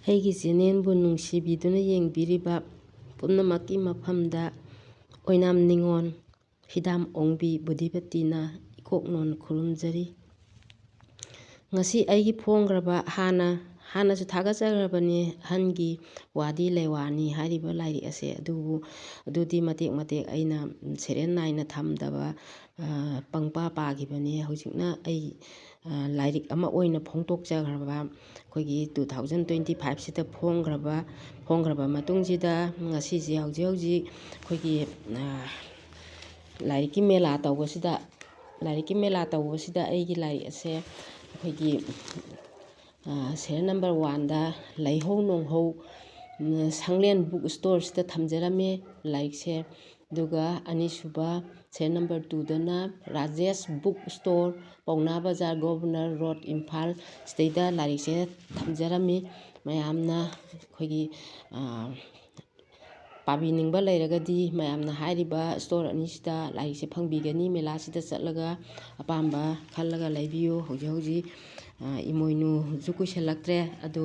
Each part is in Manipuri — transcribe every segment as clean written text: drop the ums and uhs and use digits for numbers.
ꯑꯩꯒꯤ ꯆꯦꯅꯦꯜꯕꯨ ꯅꯨꯡꯁꯤꯕꯤꯗꯨꯅ ꯌꯦꯡꯕꯤꯔꯤꯕ ꯄꯨꯝꯅꯃꯛꯀꯤ ꯃꯐꯝꯗ ꯑꯣꯏꯅꯥꯝ ꯅꯤꯉꯣꯜ ꯍꯤꯗꯥꯝ ꯑꯣꯡꯕꯤ ꯕꯨꯙꯤꯄꯇꯤꯅ ꯏꯀꯣꯛꯅꯣꯟ ꯈꯨꯔꯨꯝꯖꯔꯤ꯫ ꯉꯁꯤ ꯑꯩꯒꯤ ꯐꯣꯡꯈ꯭ꯔꯕ ꯍꯥꯟꯅꯁꯨ ꯊꯥꯒꯠꯆꯈ꯭ꯔꯕꯅꯤ ꯑꯍꯟꯒꯤ ꯋꯥꯗꯤ ꯂꯩꯋꯥꯅꯤ ꯍꯥꯏꯔꯤꯕ ꯂꯥꯏꯔꯤꯛ ꯑꯁꯦ, ꯑꯗꯨꯗꯤ ꯃꯇꯦꯛ ꯃꯇꯦꯛ ꯑꯩꯅ ꯁꯦꯔꯦꯜ ꯅꯥꯏꯅ ꯊꯝꯗꯕ ꯄꯪꯄꯥ ꯄꯥꯈꯤꯕꯅꯤ꯫ ꯍꯧꯖꯤꯛꯅ ꯑꯩ ꯂꯥꯏꯔꯤꯛ ꯑꯃ ꯑꯣꯏꯅ ꯐꯣꯡꯗꯣꯛꯆꯈ꯭ꯔꯕ ꯑꯩꯈꯣꯏꯒꯤ 2025ꯁꯤꯗ ꯐꯣꯡꯈ꯭ꯔꯕ ꯃꯇꯨꯡꯁꯤꯗ ꯉꯁꯤꯁꯦ ꯍꯧꯖꯤꯛ ꯑꯩꯈꯣꯏꯒꯤ ꯂꯥꯏꯔꯤꯛꯀꯤ ꯃꯦꯂꯥ ꯇꯧꯕꯁꯤꯗ ꯑꯩꯒꯤ ꯂꯥꯏꯔꯤꯛ ꯑꯁꯦ ꯑꯩꯈꯣꯏꯒꯤ ꯁꯦꯔꯤꯌꯦꯜ ꯅꯝꯕꯔ 1ꯗ ꯂꯩꯍꯧ ꯅꯣꯡꯍꯧ ꯁꯪꯂꯦꯟ ꯕꯨꯛ ꯁ꯭ꯇꯣꯔꯁꯤꯗ ꯊꯝꯖꯔꯝꯃꯦ ꯂꯥꯏꯔꯤꯛꯁꯦ꯫ ꯑꯗꯨꯒ ꯑꯅꯤꯁꯨꯕ ꯁꯦꯔꯤꯌꯦꯜ ꯅꯝꯕꯔ 2ꯗꯅ Rajesh book store Paona Bazar Governor road Imphal ꯁꯤꯗꯩꯗ ꯂꯥꯏꯔꯤꯛꯁꯦ ꯊꯝꯖꯔꯝꯃꯤ꯫ ꯃꯌꯥꯝꯅ ꯑꯩꯈꯣꯏꯒꯤ ꯄꯥꯕꯤꯅꯤꯡꯕ ꯂꯩꯔꯒꯗꯤ ꯃꯌꯥꯝꯅ ꯍꯥꯏꯔꯤꯕ ꯁ꯭ꯇꯣꯔ ꯑꯅꯤꯁꯤꯗ ꯂꯥꯏꯔꯤꯛꯁꯦ ꯐꯪꯕꯤꯒꯅꯤ꯫ ꯃꯦꯂꯥꯁꯤꯗ ꯆꯠꯂꯒ ꯑꯄꯥꯝꯕ ꯈꯜꯂꯒ ꯂꯩꯕꯤꯌꯨ꯫ ꯍꯧꯖꯤꯛ ꯏꯃꯣꯏꯅꯨꯁꯨ ꯀꯨꯏꯁꯜꯂꯛꯇ꯭ꯔꯦ, ꯑꯗꯣ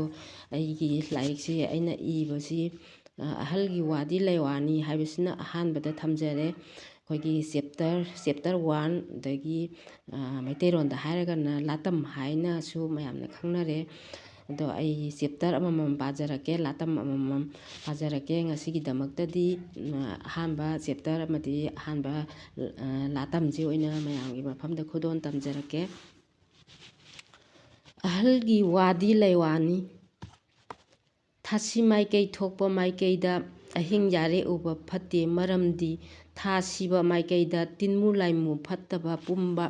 ꯑꯩꯒꯤ ꯂꯥꯏꯔꯤꯛꯁꯤ ꯑꯩꯅ ꯏꯕꯁꯤ ꯑꯍꯜꯒꯤ ꯋꯥꯗꯤ ꯂꯩꯋꯥꯅꯤ ꯍꯥꯏꯕꯁꯤꯅ ꯑꯍꯥꯟꯕꯗ ꯊꯝꯖꯔꯦ꯫ ꯑꯩꯈꯣꯏꯒꯤ ꯆꯦꯞꯇꯔ 1, ꯑꯗꯒꯤ ꯃꯩꯇꯩꯔꯣꯟꯗ ꯍꯥꯏꯔꯒꯅ ꯂꯥꯇꯝ ꯍꯥꯏꯅꯁꯨ ꯃꯌꯥꯝꯅ ꯈꯪꯅꯔꯦ꯫ ꯑꯗꯣ ꯑꯩ ꯆꯦꯞꯇꯔ ꯑꯃꯃꯝ ꯄꯥꯖꯔꯛꯀꯦ, ꯂꯥꯇꯝ ꯑꯃꯃꯝ ꯄꯥꯖꯔꯛꯀꯦ꯫ ꯉꯁꯤꯒꯤꯗꯃꯛꯇꯗꯤ ꯑꯍꯥꯟꯕ ꯆꯦꯞꯇꯔ ꯑꯃꯗꯤ ꯑꯍꯥꯟꯕ ꯂꯥꯇꯝꯁꯤ ꯑꯣꯏꯅ ꯃꯌꯥꯝꯒꯤ ꯃꯐꯝꯗ ꯈꯨꯗꯣꯜ ꯇꯝꯖꯔꯛꯀꯦ꯫ ꯑꯍꯜꯒꯤ ꯋꯥꯗꯤ ꯂꯩꯋꯥꯅꯤ꯫ ꯊꯥꯁꯤ ꯃꯥꯏꯀꯩ ꯊꯣꯛꯄ ꯃꯥꯏꯀꯩꯗ ꯑꯍꯤꯡ ꯌꯥꯔꯦꯎꯕ ꯐꯠꯇꯦ, ꯃꯔꯝꯗꯤ ꯊꯥ ꯁꯤꯕ ꯃꯥꯏꯀꯩꯗ ꯇꯤꯟꯃꯨ ꯂꯥꯏꯃꯨ ꯐꯠꯇꯕ ꯄꯨꯝꯕ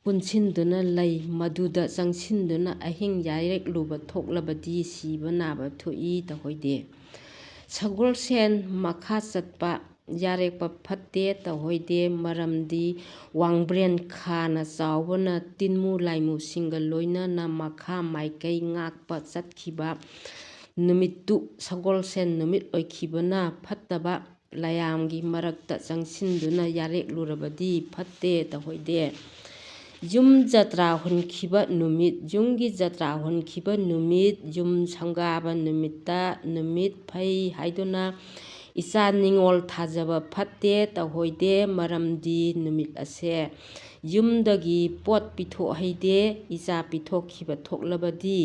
ꯄꯨꯟꯁꯤꯟꯗꯨꯅ ꯂꯩ, ꯃꯗꯨꯗ ꯆꯪꯁꯤꯟꯗꯨꯅ ꯑꯍꯤꯡ ꯌꯥꯔꯦꯛꯂꯨꯕ ꯊꯣꯛꯂꯕꯗꯤ ꯁꯤꯕ ꯅꯥꯕ ꯊꯣꯛꯏ ꯇꯧꯍꯩꯗꯦ꯫ ꯁꯒꯣꯜꯁꯦꯟ ꯃꯈꯥ ꯆꯠꯄ ꯌꯥꯔꯦꯛꯄ ꯐꯠꯇꯦ ꯇꯧꯍꯩꯗꯦ, ꯃꯔꯝꯗꯤ ꯋꯥꯡꯕ꯭ꯔꯦꯟ ꯈꯥꯅ ꯆꯥꯎꯕꯅ ꯇꯤꯟꯃꯨ ꯂꯥꯏꯃꯨꯁꯤꯡꯒ ꯂꯣꯏꯅꯅ ꯃꯈꯥ ꯃꯥꯏꯀꯩ ꯉꯥꯛꯄ ꯆꯠꯈꯤꯕ ꯅꯨꯃꯤꯠꯇꯨ ꯁꯒꯣꯜꯁꯦꯟ ꯅꯨꯃꯤꯠ ꯑꯣꯏꯈꯤꯕꯅ ꯐꯠꯇꯕ ꯂꯥꯏꯌꯥꯝꯒꯤ ꯃꯔꯛꯇ ꯆꯪꯁꯤꯟꯗꯨꯅ ꯌꯥꯔꯦꯛꯂꯨꯔꯕꯗꯤ ꯐꯠꯇꯦ ꯇꯧꯍꯩꯗꯦ꯫ ꯌꯨꯝ ꯖꯇ꯭ꯔꯥ ꯍꯨꯟꯈꯤꯕ ꯅꯨꯃꯤꯠ, ꯌꯨꯝꯒꯤ ꯖꯇ꯭ꯔꯥ ꯍꯨꯟꯈꯤꯕ ꯅꯨꯃꯤꯠ, ꯌꯨꯝ ꯁꯪꯒꯥꯕ ꯅꯨꯃꯤꯠꯇ ꯅꯨꯃꯤꯠ ꯐꯩ ꯍꯥꯏꯗꯨꯅ ꯏꯆꯥ ꯅꯤꯉꯣꯜ ꯊꯥꯖꯕ ꯐꯠꯇꯦ ꯇꯧꯍꯩꯗꯦ, ꯃꯔꯝꯗꯤ ꯅꯨꯃꯤꯠ ꯑꯁꯦ ꯌꯨꯝꯗꯒꯤ ꯄꯣꯠ ꯄꯤꯊꯣꯛꯍꯩꯗꯦ꯫ ꯏꯆꯥ ꯄꯤꯊꯣꯛꯈꯤꯕ ꯊꯣꯛꯂꯕꯗꯤ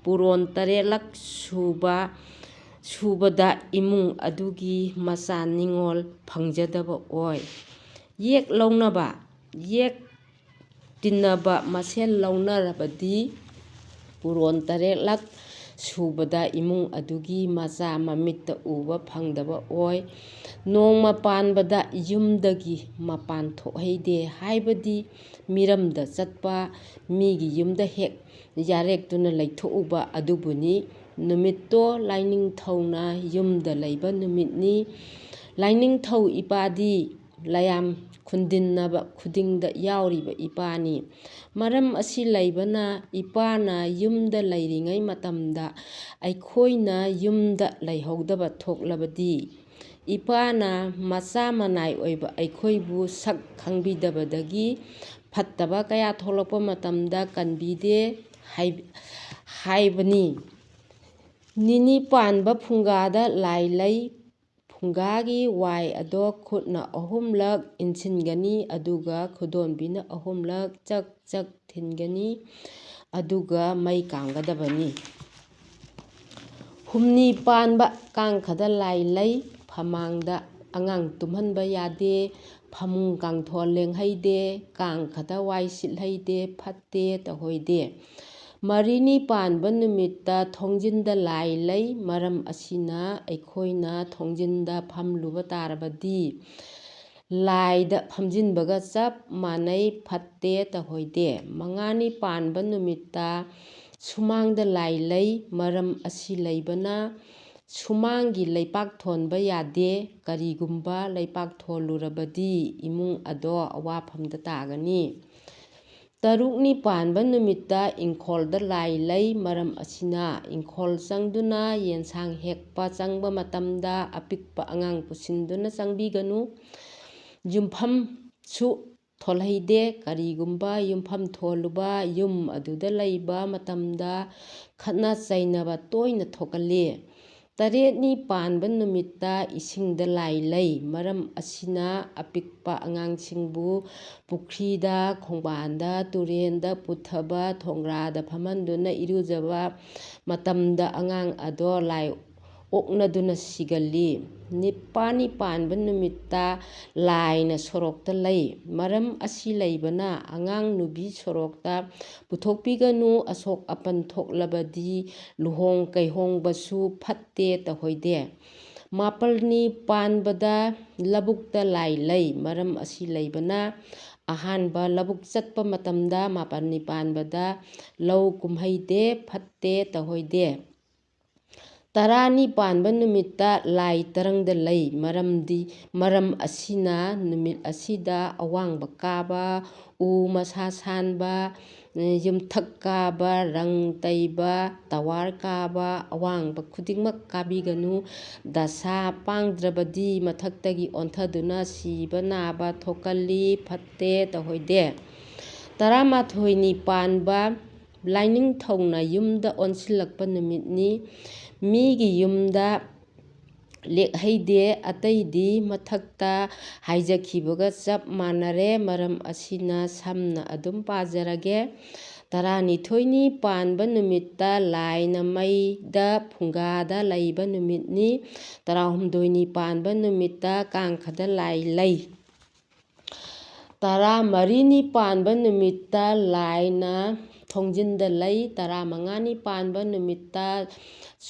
ꯄꯨꯔꯣꯟ 7ꯂꯛ ꯁꯨꯕꯗ ꯏꯃꯨꯡ ꯑꯗꯨꯒꯤ ꯃꯆꯥ ꯅꯤꯉꯣꯜ ꯐꯪꯖꯗꯕ ꯑꯣꯏ꯫ ꯌꯦꯛ ꯂꯧꯅꯕ, ꯌꯦꯛ ꯇꯤꯟꯅꯕ ꯃꯁꯦꯜ ꯂꯧꯅꯔꯕꯗꯤ ꯄꯨꯔꯣꯟ 7ꯂꯛ ꯁꯨꯕꯗ ꯏꯃꯨꯡ ꯑꯗꯨꯒꯤ ꯃꯆꯥ ꯃꯃꯤꯠꯇ ꯎꯕ ꯐꯪꯗꯕ ꯑꯣꯏ꯫ ꯅꯣꯡꯃ ꯄꯥꯟꯕꯗ ꯌꯨꯝꯗꯒꯤ ꯃꯄꯥꯟ ꯊꯣꯛꯍꯩꯗꯦ, ꯍꯥꯏꯕꯗꯤ ꯃꯤꯔꯝꯗ ꯆꯠꯄ, ꯃꯤꯒꯤ ꯌꯨꯝꯗ ꯍꯦꯛ ꯌꯥꯔꯦꯛꯇꯨꯅ ꯂꯩꯊꯣꯛꯎꯕ ꯑꯗꯨꯕꯨꯅꯤ꯫ ꯅꯨꯃꯤꯠꯇꯣ ꯂꯥꯏꯅꯤꯡꯊꯧꯅ ꯌꯨꯝꯗ ꯂꯩꯕ ꯅꯨꯃꯤꯠꯅꯤ꯫ ꯂꯥꯏꯅꯤꯡꯊꯧ ꯏꯄꯥꯗꯤ ꯂꯥꯌꯥꯝ ꯈꯨꯟꯗꯤꯟꯅꯕ ꯈꯨꯗꯤꯡꯗ ꯌꯥꯎꯔꯤꯕ ꯏꯄꯥꯅꯤ꯫ ꯃꯔꯝ ꯑꯁꯤ ꯂꯩꯕꯅ ꯏꯄꯥꯅ ꯌꯨꯝꯗ ꯂꯩꯔꯤꯉꯩ ꯃꯇꯝꯗ ꯑꯩꯈꯣꯏꯅ ꯌꯨꯝꯗ ꯂꯩꯍꯧꯗꯕ ꯊꯣꯛꯂꯕꯗꯤ ꯏꯄꯥꯅ ꯃꯆꯥ ꯃꯅꯥꯏ ꯑꯣꯏꯕ ꯑꯩꯈꯣꯏꯕꯨ ꯁꯛ ꯈꯪꯕꯤꯗꯕꯗꯒꯤ ꯐꯠꯇꯕ ꯀꯌꯥ ꯊꯣꯛꯂꯛꯄ ꯃꯇꯝꯗ ꯀꯟꯕꯤꯗꯦ ꯍꯥꯏꯕꯅꯤ꯫ ꯅꯤꯅꯤ ꯄꯥꯟꯕ ꯐꯨꯡꯒꯥꯗ ꯂꯥꯏ ꯂꯩ꯫ ꯐꯨꯡꯒꯥꯒꯤ ꯋꯥꯏ ꯑꯗꯣ ꯈꯨꯠꯅ 3ꯂꯛ ꯏꯟꯁꯤꯟꯒꯅꯤ, ꯑꯗꯨꯒ ꯈꯨꯗꯣꯝꯕꯤꯅ 3ꯂꯛ ꯆꯛ ꯆꯛ ꯊꯤꯟꯒꯅꯤ, ꯑꯗꯨꯒ ꯃꯩ ꯀꯥꯝꯒꯗꯕꯅꯤ꯫ ꯍꯨꯝꯅꯤ ꯄꯥꯟꯕ ꯀꯥꯡꯈꯗ ꯂꯥꯏ ꯂꯩ꯫ ꯐꯃꯥꯡꯗ ꯑꯉꯥꯡ ꯇꯨꯝꯍꯟꯕ ꯌꯥꯗꯦ, ꯐꯃꯨꯡ ꯀꯥꯡꯊꯣꯜ ꯂꯦꯡꯍꯩꯗꯦ, ꯀꯥꯡꯈꯗ ꯋꯥꯏ ꯁꯤꯠꯍꯩꯗꯦ, ꯐꯠꯇꯦ ꯇꯧꯍꯩꯗꯦ꯫ ꯃꯔꯤꯅꯤ ꯄꯥꯟꯕ ꯅꯨꯃꯤꯠꯇ ꯊꯣꯡꯖꯤꯟꯗ ꯂꯥꯏ ꯂꯩ꯫ ꯃꯔꯝ ꯑꯁꯤꯅ ꯑꯩꯈꯣꯏꯅ ꯊꯣꯡꯖꯤꯟꯗ ꯐꯝꯂꯨꯕ ꯇꯥꯔꯕꯗꯤ ꯂꯥꯏꯗ ꯐꯝꯖꯤꯟꯕꯒ ꯆꯞ ꯃꯥꯟꯅꯩ, ꯐꯠꯇꯦ ꯇꯧꯍꯩꯗꯦ꯫ ꯃꯉꯥꯅꯤ ꯄꯥꯟꯕ ꯅꯨꯃꯤꯠꯇ ꯁꯨꯃꯥꯡꯗ ꯂꯥꯏ ꯂꯩ꯫ ꯃꯔꯝ ꯑꯁꯤ ꯂꯩꯕꯅ ꯁꯨꯃꯥꯡꯒꯤ ꯂꯩꯄꯥꯛ ꯊꯣꯟꯕ ꯌꯥꯗꯦ꯫ ꯀꯔꯤꯒꯨꯝꯕ ꯂꯩꯄꯥꯛ ꯊꯣꯜꯂꯨꯔꯕꯗꯤ ꯏꯃꯨꯡ ꯑꯗꯣ ꯑꯋꯥꯐꯝꯗ ꯇꯥꯒꯅꯤ꯫ ꯇꯔꯨꯛꯅꯤ ꯄꯥꯟꯕ ꯅꯨꯃꯤꯠꯇ ꯏꯪꯈꯣꯜꯗ ꯂꯥꯏ ꯂꯩ꯫ ꯃꯔꯝ ꯑꯁꯤꯅ ꯏꯪꯈꯣꯜ ꯆꯪꯗꯨꯅ ꯌꯦꯟꯁꯥꯡ ꯍꯦꯛꯄ ꯆꯪꯕ ꯃꯇꯝꯗ ꯑꯄꯤꯛꯄ ꯑꯉꯥꯡ ꯄꯨꯁꯤꯟꯗꯨꯅ ꯆꯪꯕꯤꯒꯅꯨ꯫ ꯌꯨꯝꯐꯝꯁꯨ ꯊꯣꯜꯍꯩꯗꯦ꯫ ꯀꯔꯤꯒꯨꯝꯕ ꯌꯨꯝꯐꯝ ꯊꯣꯜꯂꯨꯕ ꯌꯨꯝ ꯑꯗꯨꯗ ꯂꯩꯕ ꯃꯇꯝꯗ ꯈꯠꯅ ꯆꯩꯅꯕ ꯇꯣꯏꯅ ꯊꯣꯛꯀꯜꯂꯤ꯫ ꯇꯔꯦꯠꯅꯤ ꯄꯥꯟꯕ ꯅꯨꯃꯤꯠꯇ ꯏꯁꯤꯡꯗ ꯂꯥꯏ ꯂꯩ꯫ ꯃꯔꯝ ꯑꯁꯤꯅ ꯑꯄꯤꯛꯄ ꯑꯉꯥꯡꯁꯤꯡꯕꯨ ꯄꯨꯈ꯭ꯔꯤꯗ, ꯈꯣꯡꯕꯥꯟꯗ, ꯇꯨꯔꯦꯟꯗ ꯄꯨꯊꯕ, ꯊꯣꯡꯒ꯭ꯔꯥꯗ ꯐꯝꯍꯟꯗꯨꯅ ꯏꯔꯨꯖꯕ ꯃꯇꯝꯗ ꯑꯉꯥꯡ ꯑꯗꯣ ꯂꯥꯏ ꯑꯣꯛꯅꯗꯨꯅ ꯁꯤꯒꯜꯂꯤ꯫ ꯅꯤꯄꯥꯅꯤ ꯄꯥꯟꯕ ꯅꯨꯃꯤꯠꯇ ꯂꯥꯏꯅ ꯁꯣꯔꯣꯛꯇ ꯂꯩ꯫ ꯃꯔꯝ ꯑꯁꯤ ꯂꯩꯕꯅ ꯑꯉꯥꯡ ꯅꯨꯕꯤ ꯁꯣꯔꯣꯛꯇ ꯄꯨꯊꯣꯛꯄꯤꯒꯅꯨ, ꯑꯁꯣꯛ ꯑꯄꯟ ꯊꯣꯛꯂꯕꯗꯤ ꯂꯨꯍꯣꯡ ꯀꯩꯍꯣꯡꯕꯁꯨ ꯐꯠꯇꯦ ꯇꯧꯍꯩꯗꯦ꯫ ꯃꯥꯄꯜꯅꯤ ꯄꯥꯟꯕꯗ ꯂꯧꯕꯨꯛꯇ ꯂꯥꯏ ꯂꯩ꯫ ꯃꯔꯝ ꯑꯁꯤ ꯂꯩꯕꯅ ꯑꯍꯥꯟꯕ ꯂꯧꯕꯨꯛ ꯆꯠꯄ ꯃꯇꯝꯗ ꯃꯥꯄꯜꯅꯤ ꯄꯥꯟꯕꯗ ꯂꯧ ꯀꯨꯝꯍꯩꯗꯦ, ꯐꯠꯇꯦ ꯇꯧꯍꯩꯗꯦ꯫ ꯇꯔꯥꯅꯤ ꯄꯥꯟꯕ ꯅꯨꯃꯤꯠꯇ ꯂꯥꯏ ꯇꯔꯪꯗ ꯂꯩ꯫ ꯃꯔꯝ ꯑꯁꯤꯅ ꯅꯨꯃꯤꯠ ꯑꯁꯤꯗ ꯑꯋꯥꯡꯕ ꯀꯥꯕ, ꯎ ꯃꯁꯥ ꯁꯥꯟꯕ, ꯌꯨꯝꯊꯛ ꯀꯥꯕ, ꯔꯪ ꯇꯩꯕ, ꯇꯋꯥꯔ ꯀꯥꯕ, ꯑꯋꯥꯡꯕ ꯈꯨꯗꯤꯡꯃꯛ ꯀꯥꯕꯤꯒꯅꯨ꯫ ꯗꯁꯥ ꯄꯥꯡꯗ꯭ꯔꯕꯗꯤ ꯃꯊꯛꯇꯒꯤ ꯑꯣꯟꯊꯗꯨꯅ ꯁꯤꯕ ꯅꯥꯕ ꯊꯣꯛꯀꯜꯂꯤ, ꯐꯠꯇꯦ ꯇꯧꯍꯩꯗꯦ꯫ ꯇꯔꯥꯃꯥꯊꯣꯏꯅꯤ ꯄꯥꯟꯕ ꯂꯥꯏꯅꯤꯡꯊꯧꯅ ꯌꯨꯝꯗ ꯑꯣꯟꯁꯤꯜꯂꯛꯄ ꯅꯨꯃꯤꯠꯅꯤ꯫ ꯃꯤꯒꯤ ꯌꯨꯝꯗ ꯂꯦꯛꯍꯩꯗꯦ꯫ ꯑꯇꯩꯗꯤ ꯃꯊꯛꯇ ꯍꯥꯏꯖꯈꯤꯕꯒ ꯆꯞ ꯃꯥꯟꯅꯔꯦ꯫ ꯃꯔꯝ ꯑꯁꯤꯅ ꯁꯝꯅ ꯑꯗꯨꯝ ꯄꯥꯖꯔꯒꯦ꯫ ꯇꯔꯥꯅꯤꯊꯣꯏꯅꯤ ꯄꯥꯟꯕ ꯅꯨꯃꯤꯠꯇ ꯂꯥꯏꯅ ꯃꯩꯗ ꯐꯨꯡꯒꯥꯗ ꯂꯩꯕ ꯅꯨꯃꯤꯠꯅꯤ꯫ ꯇꯔꯥꯍꯨꯝꯗꯣꯏꯅꯤ ꯄꯥꯟꯕ ꯅꯨꯃꯤꯠꯇ ꯀꯥꯡꯈꯗ ꯂꯥꯏ ꯂꯩ꯫ ꯇꯔꯥꯃꯔꯤꯅꯤ ꯄꯥꯟꯕ ꯅꯨꯃꯤꯠꯇ ꯂꯥꯏꯅ ꯊꯣꯡꯖꯤꯟꯗ ꯂꯩ꯫ ꯇꯔꯥꯃꯉꯥꯅꯤ ꯄꯥꯟꯕ ꯅꯨꯃꯤꯠꯇ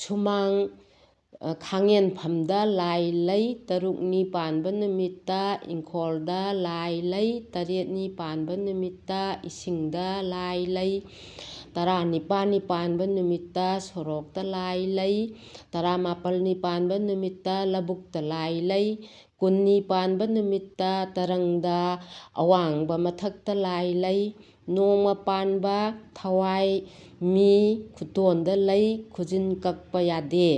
ꯁꯨꯃꯥꯡ ꯈꯥꯡꯉꯦꯟꯐꯝꯗ ꯂꯥꯏ ꯂꯩ꯫ ꯇꯔꯨꯛꯅꯤ ꯄꯥꯟꯕ ꯅꯨꯃꯤꯠꯇ ꯏꯪꯈꯣꯜꯗ ꯂꯥꯏ ꯂꯩ꯫ ꯇꯔꯦꯠꯅꯤ ꯄꯥꯟꯕ ꯅꯨꯃꯤꯠꯇ ꯏꯁꯤꯡꯗ ꯂꯥꯏ ꯂꯩ꯫ ꯇꯔꯥꯅꯤꯄꯥꯜꯅꯤ ꯄꯥꯟꯕ ꯅꯨꯃꯤꯠꯇ ꯁꯣꯔꯣꯛꯇ ꯂꯥꯏ ꯂꯩ꯫ ꯇꯔꯥꯃꯥꯄꯜꯅꯤ ꯄꯥꯟꯕ ꯅꯨꯃꯤꯠꯇ ꯂꯧꯕꯨꯛꯇ ꯂꯥꯏ ꯂꯩ꯫ ꯀꯨꯟꯅꯤ ꯄꯥꯟꯕ ꯅꯨꯃꯤꯠꯇ ꯇꯔꯪꯗ ꯑꯋꯥꯡꯕ ꯃꯊꯛꯇ ꯂꯥꯏ ꯂꯩ꯫ ꯅꯣꯡꯃ ꯄꯥꯟꯕ ꯊꯋꯥꯏ ꯃꯤ ꯈꯨꯇꯣꯟꯗ ꯂꯩ꯫ ꯈꯨꯖꯤꯟ ꯀꯛꯄ ꯌꯥꯗꯦ꯫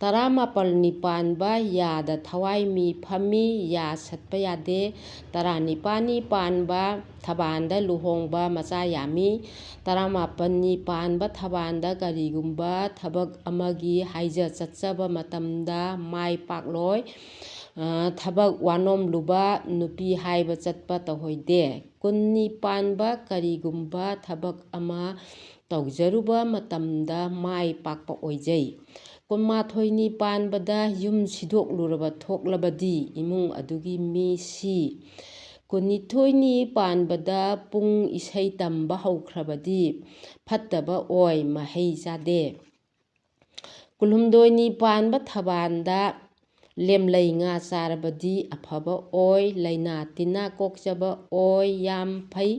ꯇꯔꯥꯃꯥꯄꯜꯅꯤ ꯄꯥꯟꯕ ꯌꯥꯗ ꯊꯋꯥꯏ ꯃꯤ ꯐꯝꯃꯤ, ꯌꯥ ꯁꯠꯄ ꯌꯥꯗꯦ꯫ ꯇꯔꯥꯅꯤꯄꯥꯜꯅꯤ ꯄꯥꯟꯕ ꯊꯕꯥꯟꯗ ꯂꯨꯍꯣꯡꯕ ꯃꯆꯥ ꯌꯥꯝꯃꯤ꯫ ꯇꯔꯥꯃꯥꯄꯜꯅꯤ ꯄꯥꯟꯕ ꯊꯕꯥꯟꯗ ꯀꯔꯤꯒꯨꯝꯕ ꯊꯕꯛ ꯑꯃꯒꯤ ꯍꯥꯏꯖ ꯆꯠꯆꯕ ꯃꯇꯝꯗ ꯃꯥꯏ ꯄꯥꯛꯂꯣꯏ꯫ ꯊꯕꯛ ꯋꯥꯅꯣꯝꯂꯨꯕ, ꯅꯨꯄꯤ ꯍꯥꯏꯕ ꯆꯠꯄ ꯇꯧꯍꯩꯗꯦ꯫ ꯀꯨꯟꯅꯤ ꯄꯥꯟꯕ ꯀꯔꯤꯒꯨꯝꯕ ꯊꯕꯛ ꯑꯃ ꯇꯧꯖꯔꯨꯕ ꯃꯇꯝꯗ ꯃꯥꯏ ꯄꯥꯛꯄ ꯑꯣꯏꯖꯩ꯫ ꯀꯨꯟꯃꯥꯊꯣꯏꯅꯤ ꯄꯥꯟꯕꯗ ꯌꯨꯝ ꯁꯤꯗꯣꯛꯂꯨꯔꯕ ꯊꯣꯛꯂꯕꯗꯤ ꯏꯃꯨꯡ ꯑꯗꯨꯒꯤ ꯃꯤ ꯁꯤ꯫ ꯀꯨꯟꯅꯤꯊꯣꯏꯅꯤ ꯄꯥꯟꯕꯗ ꯄꯨꯡ ꯏꯁꯩ ꯇꯝꯕ ꯍꯧꯈ꯭ꯔꯕꯗꯤ ꯐꯠꯇꯕ ꯑꯣꯏ, ꯃꯍꯩ ꯆꯥꯗꯦ꯫ ꯀꯨꯟꯍꯨꯝꯗꯣꯏꯅꯤ ꯄꯥꯟꯕ ꯊꯕꯥꯟꯗ ꯂꯦꯝꯂꯩ ꯉꯥ ꯆꯥꯔꯕꯗꯤ ꯑꯐꯕ ꯑꯣꯏ, ꯂꯩꯅꯥ ꯇꯤꯟꯅꯥ ꯀꯣꯛꯆꯕ ꯑꯣꯏ, ꯌꯥꯝ ꯐꯩ꯫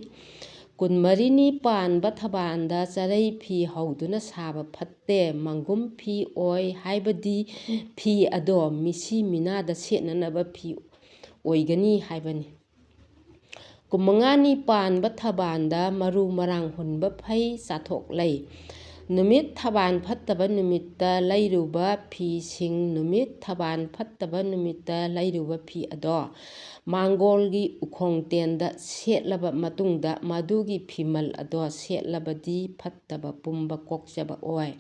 ꯀꯨꯟꯃꯔꯤꯅꯤ ꯄꯥꯟꯕ ꯊꯕꯥꯟꯗ ꯆꯔꯩ ꯐꯤ ꯍꯧꯗꯨꯅ ꯁꯥꯕ ꯐꯠꯇꯦ, ꯃꯪꯒꯨꯝ ꯐꯤ ꯑꯣꯏ, ꯍꯥꯏꯕꯗꯤ ꯐꯤ ꯑꯗꯣ ꯃꯤꯁꯤ ꯃꯤꯅꯥꯗ ꯁꯦꯠꯅꯅꯕ ꯐꯤ ꯑꯣꯏꯒꯅꯤ ꯍꯥꯏꯕꯅꯤ꯫ ꯀꯨꯟꯃꯉꯥꯅꯤ ꯄꯥꯟꯕ ꯊꯕꯥꯟꯗ ꯃꯔꯨ ꯃꯔꯥꯡ ꯍꯨꯟꯕ ꯐꯩ, ꯆꯥꯊꯣꯛ ꯂꯩ꯫ ꯅꯨꯃꯤꯠ ꯊꯕꯥꯟ ꯐꯠꯇꯕ ꯅꯨꯃꯤꯠꯇ ꯂꯩꯔꯨꯕ ꯐꯤꯁꯤꯡ꯫ ꯅꯨꯃꯤꯠ ꯊꯕꯥꯟ ꯐꯠꯇꯕ ꯅꯨꯃꯤꯠꯇ ꯂꯩꯔꯨꯕ ꯐꯤ ꯑꯗꯣ ꯃꯥꯡꯒꯣꯜꯒꯤ ꯎꯈꯣꯡꯇꯦꯟꯗ ꯁꯦꯠꯂꯕ ꯃꯇꯨꯡꯗ ꯃꯗꯨꯒꯤ ꯐꯤꯃꯜ ꯑꯗꯣ ꯁꯦꯠꯂꯕꯗꯤ ꯐꯠꯇꯕ ꯄꯨꯝꯕ ꯀꯣꯛꯆꯕ ꯑꯣꯏ꯫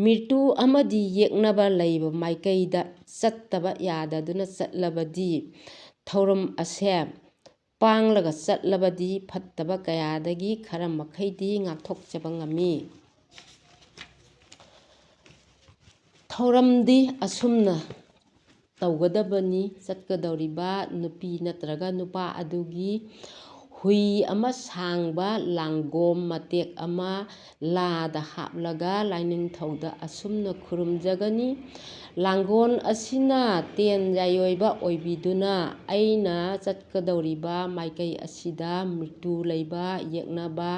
ꯃꯤꯔꯇꯨ ꯑꯃꯗꯤ ꯌꯦꯛꯅꯕ ꯂꯩꯕ ꯃꯥꯏꯀꯩꯗ ꯆꯠꯇꯕ ꯌꯥꯗꯗꯨꯅ ꯆꯠꯂꯕꯗꯤ, ꯊꯧꯔꯝ ꯑꯁꯦ ꯄꯥꯡꯂꯒ ꯆꯠꯂꯕꯗꯤ ꯐꯠꯇꯕ ꯀꯌꯥꯗꯒꯤ ꯈꯔ ꯃꯈꯩꯗꯤ ꯉꯥꯛꯊꯣꯛꯆꯕ ꯉꯝꯃꯤ꯫ ꯊꯧꯔꯝꯗꯤ ꯑꯁꯨꯝꯅ ꯇꯧꯒꯗꯕꯅꯤ꯫ ꯆꯠꯀꯗꯧꯔꯤꯕ ꯅꯨꯄꯤ ꯅꯠꯇ꯭ꯔꯒ ꯅꯨꯄꯥ ꯑꯗꯨꯒꯤ ꯍꯨꯏ ꯑꯃ ꯁꯥꯡꯕ ꯂꯥꯡꯒꯣꯝ ꯃꯇꯦꯛ ꯑꯃ ꯂꯥꯗ ꯍꯥꯞꯂꯒ ꯂꯥꯏꯅꯤꯡꯊꯧꯗ ꯑꯁꯨꯝꯅ ꯈꯨꯔꯨꯝꯖꯒꯅꯤ꯫ ꯂꯥꯡꯒꯣꯜ ꯑꯁꯤꯅ ꯇꯦꯟ ꯌꯥꯏꯑꯣꯏꯕ ꯑꯣꯏꯕꯤꯗꯨꯅ ꯑꯩꯅ ꯆꯠꯀꯗꯧꯔꯤꯕ ꯃꯥꯏꯀꯩ ꯑꯁꯤꯗ ꯃꯤꯔꯇꯨ ꯂꯩꯕ ꯌꯦꯛꯅꯕ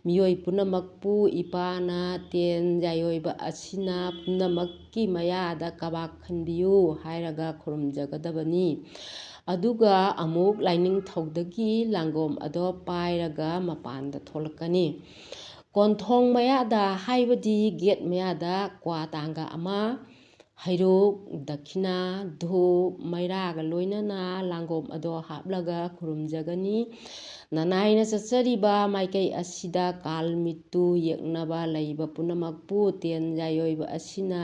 ꯃꯤꯑꯣꯏ ꯄꯨꯝꯅꯃꯛꯄꯨ ꯏꯄꯥꯅ ꯇꯦꯟ ꯌꯥꯏꯑꯣꯏꯕ ꯑꯁꯤꯅ ꯄꯨꯝꯅꯃꯛꯀꯤ ꯃꯌꯥꯗ ꯀꯕꯥꯛ ꯈꯟꯕꯤꯌꯨ ꯍꯥꯏꯔꯒ ꯈꯨꯔꯨꯝꯖꯒꯗꯕꯅꯤ꯫ ꯑꯗꯨꯒ ꯑꯃꯨꯛ ꯂꯥꯏꯅꯤꯡꯊꯧꯗꯒꯤ ꯂꯥꯡꯒꯣꯝ ꯑꯗꯣ ꯄꯥꯏꯔꯒ ꯃꯄꯥꯟꯗ ꯊꯣꯛꯂꯛꯀꯅꯤ꯫ ꯀꯣꯟꯊꯣꯡ ꯃꯌꯥꯗ ꯍꯥꯏꯕꯗꯤ ꯒꯦꯠ ꯃꯌꯥꯗ ꯀ꯭ꯋꯥ ꯇꯥꯡꯒ ꯑꯃ ꯍꯩꯔꯨꯛ ꯗꯈꯤꯅꯥ ꯙꯨꯞ ꯃꯩꯔꯥꯒ ꯂꯣꯏꯅꯅ ꯂꯥꯡꯒꯣꯝ ꯑꯗꯣ ꯍꯥꯞꯂꯒ ꯈꯨꯔꯨꯝꯖꯒꯅꯤ꯫ ꯅꯅꯥꯏꯅ ꯆꯠꯆꯔꯤꯕ ꯃꯥꯏꯀꯩ ꯑꯁꯤꯗ ꯀꯥꯜ ꯃꯤꯠꯇꯨ ꯌꯦꯛꯅꯕ ꯂꯩꯕ ꯄꯨꯝꯅꯃꯛꯄꯨ ꯇꯦꯟ ꯌꯥꯏꯑꯣꯏꯕ ꯑꯁꯤꯅ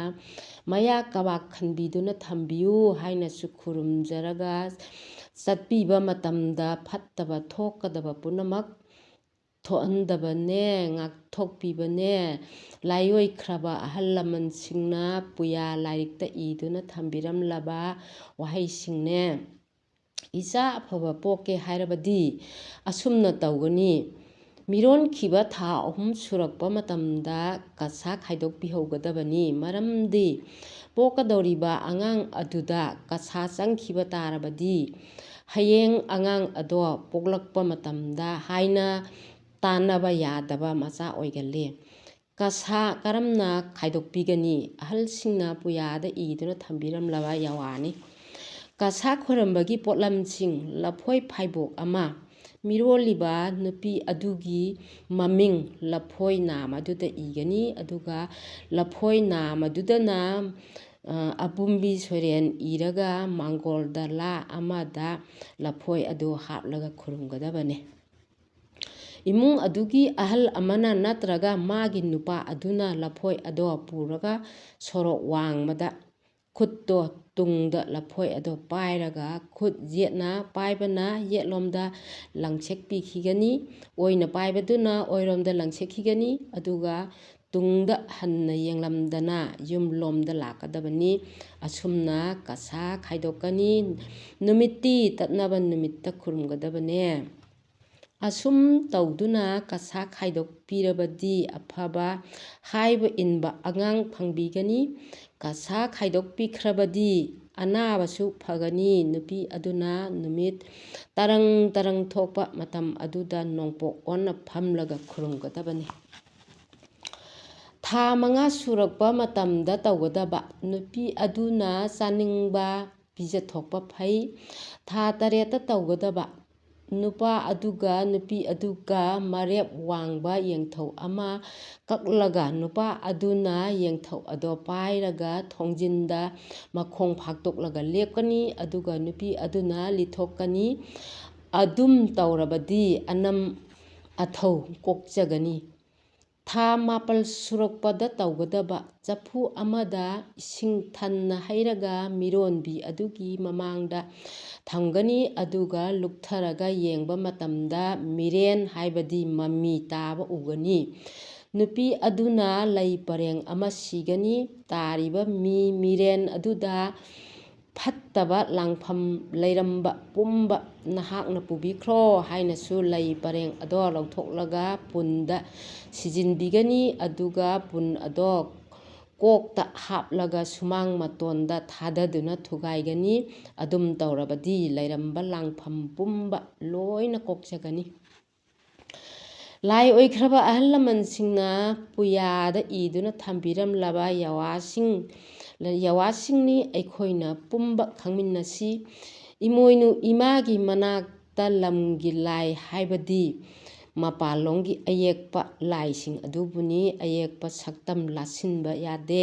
ꯃꯌꯥ ꯀꯕꯥꯛ ꯈꯟꯕꯤꯗꯨꯅ ꯊꯝꯕꯤꯌꯨ ꯍꯥꯏꯅꯁꯨ ꯈꯨꯔꯨꯝꯖꯔꯒ ꯆꯠꯄꯤꯕ ꯃꯇꯝꯗ ꯐꯠꯇꯕ ꯊꯣꯛꯀꯗꯕ ꯄꯨꯝꯅꯃꯛ ꯊꯣꯛꯍꯟꯗꯕꯅꯦ, ꯉꯥꯛꯊꯣꯛꯄꯤꯕꯅꯦ ꯂꯥꯏꯑꯣꯏꯈ꯭ꯔꯕ ꯑꯍꯜ ꯂꯃꯟꯁꯤꯡꯅ ꯄꯨꯌꯥ ꯂꯥꯏꯔꯤꯛꯇ ꯏꯗꯨꯅ ꯊꯝꯕꯤꯔꯝꯂꯕ ꯋꯥꯍꯩꯁꯤꯡꯅꯦ꯫ ꯏꯆꯥ ꯑꯐꯕ ꯄꯣꯛꯀꯦ ꯍꯥꯏꯔꯕꯗꯤ ꯑꯁꯨꯝꯅ ꯇꯧꯒꯅꯤ꯫ ꯃꯤꯔꯣꯟꯈꯤꯕ ꯊꯥ 3 ꯁꯨꯔꯛꯄ ꯃꯇꯝꯗ ꯀꯁꯥ ꯈꯥꯏꯗꯣꯛꯄꯤꯍꯧꯒꯗꯕꯅꯤ꯫ ꯃꯔꯝꯗꯤ ꯄꯣꯛꯀꯗꯧꯔꯤꯕ ꯑꯉꯥꯡ ꯑꯗꯨꯗ ꯀꯁꯥ ꯆꯪꯈꯤꯕ ꯇꯥꯔꯕꯗꯤ ꯍꯌꯦꯡ ꯑꯉꯥꯡ ꯑꯗꯣ ꯄꯣꯛꯂꯛꯄ ꯃꯇꯝꯗ ꯍꯥꯏꯅ ꯇꯥꯟꯅꯕ ꯌꯥꯗꯕ ꯃꯆꯥ ꯑꯣꯏꯒꯜꯂꯤ꯫ ꯀꯁꯥ ꯀꯔꯝꯅ ꯈꯥꯏꯗꯣꯛꯄꯤꯒꯅꯤ? ꯑꯍꯜꯁꯤꯡꯅ ꯄꯨꯌꯥꯗ ꯏꯗꯨꯅ ꯊꯝꯕꯤꯔꯝꯂꯕ ꯌꯥꯋꯥꯅꯤ꯫ ꯀꯁꯥ ꯈꯣꯏꯔꯝꯕꯒꯤ ꯄꯣꯠꯂꯝꯁꯤꯡ: ꯂꯐꯣꯏ ꯐꯥꯏꯕꯣꯛ ꯑꯃ, ꯃꯤꯔꯣꯜꯂꯤꯕ ꯅꯨꯄꯤ ꯑꯗꯨꯒꯤ ꯃꯃꯤꯡ ꯂꯐꯣꯏ ꯅꯥꯝ ꯑꯗꯨꯗ ꯏꯒꯅꯤ꯫ ꯑꯗꯨꯒ ꯂꯐꯣꯏ ꯅꯥꯝ ꯑꯗꯨꯗꯅ ꯑꯄꯨꯝꯕꯤ ꯁꯣꯏꯔꯦꯟ ꯏꯔꯒ ꯃꯥꯡꯒꯣꯜ ꯗꯂꯥ ꯑꯃꯗ ꯂꯐꯣꯏ ꯑꯗꯨ ꯍꯥꯞꯂꯒ ꯈꯨꯔꯨꯝꯒꯗꯕꯅꯤ꯫ ꯏꯃꯨꯡ ꯑꯗꯨꯒꯤ ꯑꯍꯜ ꯑꯃꯅ ꯅꯠꯇ꯭ꯔꯒ ꯃꯥꯒꯤ ꯅꯨꯄꯥ ꯑꯗꯨꯅ ꯂꯐꯣꯏ ꯑꯗꯣ ꯄꯨꯔꯒ ꯁꯣꯔꯣꯛ ꯋꯥꯡꯃꯗ ꯈꯨꯠꯇꯣ ꯇꯨꯡꯗ ꯂꯐꯣꯏ ꯑꯗꯣ ꯄꯥꯏꯔꯒ ꯈꯨꯠ ꯌꯦꯠꯅ ꯄꯥꯏꯕꯅ ꯌꯦꯠꯂꯣꯝꯗ ꯂꯪꯁꯦꯛꯄꯤꯈꯤꯒꯅꯤ, ꯑꯣꯏꯅ ꯄꯥꯏꯕꯗꯨꯅ ꯑꯣꯏꯔꯣꯝꯗ ꯂꯪꯁꯦꯛꯈꯤꯒꯅꯤ꯫ ꯑꯗꯨꯒ ꯇꯨꯡꯗ ꯍꯟꯅ ꯌꯦꯡꯂꯝꯗꯅ ꯌꯨꯝꯂꯣꯝꯗ ꯂꯥꯛꯀꯗꯕꯅꯤ꯫ ꯑꯁꯨꯝꯅ ꯀꯁꯥ ꯈꯥꯏꯗꯣꯛꯀꯅꯤ꯫ ꯅꯨꯃꯤꯠꯇꯤ ꯇꯠꯅꯕ ꯅꯨꯃꯤꯠꯇ ꯈꯨꯔꯨꯝꯒꯗꯕꯅꯦ꯫ ꯑꯁꯨꯝ ꯇꯧꯗꯨꯅ ꯀꯁꯥ ꯈꯥꯏꯗꯣꯛꯄꯤꯔꯕꯗꯤ ꯑꯐꯕ ꯍꯥꯏꯕ ꯏꯟꯕ ꯑꯉꯥꯡ ꯐꯪꯕꯤꯒꯅꯤ꯫ ꯀꯁꯥ ꯈꯥꯏꯗꯣꯛꯄꯤꯈ꯭ꯔꯕꯗꯤ ꯑꯅꯥꯕꯁꯨ ꯐꯒꯅꯤ꯫ ꯅꯨꯄꯤ ꯑꯗꯨꯅ ꯅꯨꯃꯤꯠ ꯇꯔꯪ ꯇꯔꯪ ꯊꯣꯛꯄ ꯃꯇꯝ ꯑꯗꯨꯗ ꯅꯣꯡꯄꯣꯛ ꯑꯣꯟꯅ ꯐꯝꯂꯒ ꯈꯨꯔꯨꯝꯒꯗꯕꯅꯤ꯫ ꯊꯥ 5 ꯁꯨꯔꯛꯄ ꯃꯇꯝꯗ ꯇꯧꯒꯗꯕ: ꯅꯨꯄꯤ ꯑꯗꯨꯅ ꯆꯥꯅꯤꯡꯕ ꯄꯤꯖꯊꯣꯛꯄ ꯐꯩ꯫ ꯊꯥ 7ꯇ ꯇꯧꯒꯗꯕ: ꯅꯨꯄꯥ ꯑꯗꯨꯒ ꯅꯨꯄꯤ ꯑꯗꯨꯒ ꯃꯔꯦꯞ ꯋꯥꯡꯕ ꯌꯦꯡꯊꯧ ꯑꯃ ꯀꯛꯂꯒ ꯅꯨꯄꯥ ꯑꯗꯨꯅ ꯌꯦꯡꯊꯧ ꯑꯗꯣ ꯄꯥꯏꯔꯒ ꯊꯣꯡꯖꯤꯟꯗ ꯃꯈꯣꯡ ꯐꯥꯛꯇꯣꯛꯂꯒ ꯂꯦꯞꯀꯅꯤ꯫ ꯑꯗꯨꯒ ꯅꯨꯄꯤ ꯑꯗꯨꯅ ꯂꯤꯊꯣꯛꯀꯅꯤ꯫ ꯑꯗꯨꯝ ꯇꯧꯔꯕꯗꯤ ꯑꯅꯝ ꯑꯊꯧ ꯀꯣꯛꯆꯒꯅꯤ꯫ ꯊꯥ 7 ꯁꯨꯔꯛꯄꯗ ꯇꯧꯒꯗꯕ: ꯆꯐꯨ ꯑꯃꯗ ꯏꯁꯤꯡ ꯊꯟꯅ ꯍꯩꯔꯒ ꯃꯤꯔꯣꯟꯕꯤ ꯑꯗꯨꯒꯤ ꯃꯃꯥꯡꯗ ꯊꯝꯒꯅꯤ꯫ ꯑꯗꯨꯒ ꯂꯨꯛꯊꯔꯒ ꯌꯦꯡꯕ ꯃꯇꯝꯗ ꯃꯤꯔꯦꯟ ꯍꯥꯏꯕꯗꯤ ꯃꯃꯤ ꯇꯥꯕ ꯎꯒꯅꯤ꯫ ꯅꯨꯄꯤ ꯑꯗꯨꯅ ꯂꯩ ꯄꯔꯦꯡ ꯑꯃ ꯁꯤꯒꯅꯤ꯫ ꯇꯥꯔꯤꯕ ꯃꯤꯔꯦꯟ ꯑꯗꯨꯗ ꯐꯠꯇꯕ ꯂꯥꯡꯐꯝ ꯂꯩꯔꯝꯕ ꯄꯨꯝꯕ ꯅꯍꯥꯛꯅ ꯄꯨꯕꯤꯈ꯭ꯔꯣ ꯍꯥꯏꯅꯁꯨ ꯂꯩ ꯄꯔꯦꯡ ꯑꯗꯣ ꯂꯧꯊꯣꯛꯂꯒ ꯄꯨꯟꯗ ꯁꯤꯖꯤꯟꯕꯤꯒꯅꯤ꯫ ꯑꯗꯨꯒ ꯄꯨꯟ ꯑꯗꯣ ꯀꯣꯛꯇ ꯍꯥꯞꯂꯒ ꯁꯨꯃꯥꯡ ꯃꯇꯣꯟꯗ ꯊꯥꯗꯗꯨꯅ ꯊꯨꯒꯥꯏꯒꯅꯤ꯫ ꯑꯗꯨꯝ ꯇꯧꯔꯕꯗꯤ ꯂꯩꯔꯝꯕ ꯂꯥꯡꯐꯝ ꯄꯨꯝꯕ ꯂꯣꯏꯅ ꯀꯣꯛꯆꯒꯅꯤ꯫ ꯂꯥꯏ ꯑꯣꯏꯈ꯭ꯔꯕ ꯑꯍꯜ ꯂꯃꯟꯁꯤꯡꯅ ꯄꯨꯌꯥꯗ ꯏꯗꯨꯅ ꯊꯝꯕꯤꯔꯝꯂꯕ ꯌꯥꯋꯥꯁꯤꯡꯅꯤ ꯑꯩꯈꯣꯏꯅ ꯄꯨꯝꯕ ꯈꯪꯃꯤꯟꯅꯁꯤ꯫ ꯏꯃꯣꯏꯅꯨ ꯏꯃꯥꯒꯤ ꯃꯅꯥꯛꯇ ꯂꯝꯒꯤ ꯂꯥꯏ ꯍꯥꯏꯕꯗꯤ ꯃꯄꯥꯟꯂꯣꯝꯒꯤ ꯑꯌꯦꯛꯄ ꯂꯥꯏꯁꯤꯡ ꯑꯗꯨꯕꯨꯅꯤ꯫ ꯑꯌꯦꯛꯄ ꯁꯛꯇꯝ ꯂꯥꯠꯁꯤꯟꯕ ꯌꯥꯗꯦ꯫